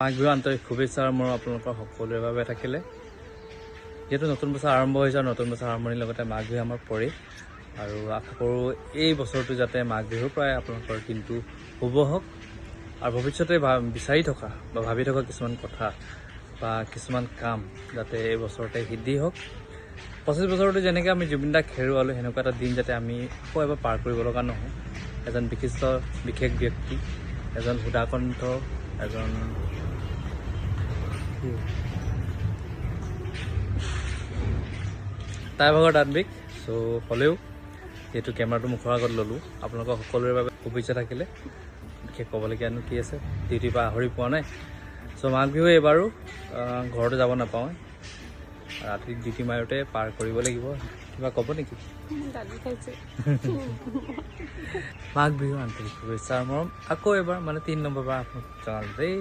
মাঘ বিহু আন্তৰিক শুভেচ্ছা মোৰ আপোনালোকৰ সকলোৰে বাবে থাকিলে। যেহেতু নতুন বছৰ আৰম্ভ হৈছে, নতুন বছৰ আৰম্ভণিৰ লগতে মাঘ বিহু আমাৰ পৰে আৰু আশা কৰোঁ এই বছৰটো যাতে মাঘ বিহুৰ পৰাই আপোনালোকৰ দিনটো শুভ হওক আৰু ভৱিষ্যতে বিচাৰি থকা বা ভাবি থকা কিছুমান কথা বা কিছুমান কাম যাতে এই বছৰতে সিদ্ধি হওক। 25 বছৰটো যেনেকৈ আমি জুবিন দাক হেৰুৱালোঁ, সেনেকুৱা এটা দিন যাতে আমি আকৌ এবাৰ পাৰ কৰিব লগা নহয়। এজন বিশেষ ব্যক্তি, এজন সুধাকণ্ঠ, এজন তাই ভাগৰ দাঁতবিক। চ' হ'লেও যিহেতু কেমেৰাটো মুখৰ আগত ল'লোঁ, আপোনালোকৰ সকলোৰে বাবে শুভেচ্ছা থাকিলে। বিশেষ ক'বলগীয়ানো কি আছে, ডিউটিৰ পৰা আহৰি পোৱা নাই। চ' মাঘ বিহু এইবাৰো ঘৰতো যাব নাপাওঁ, ৰাতি ডিউটি মাৰোঁতে পাৰ কৰিব লাগিব। কিবা ক'ব নেকি? মাঘ বিহু আন্তৰিক শুভেচ্ছা মৰম আকৌ এবাৰ 3 নম্বৰবাৰ আপোনাক জনালোঁ দেই।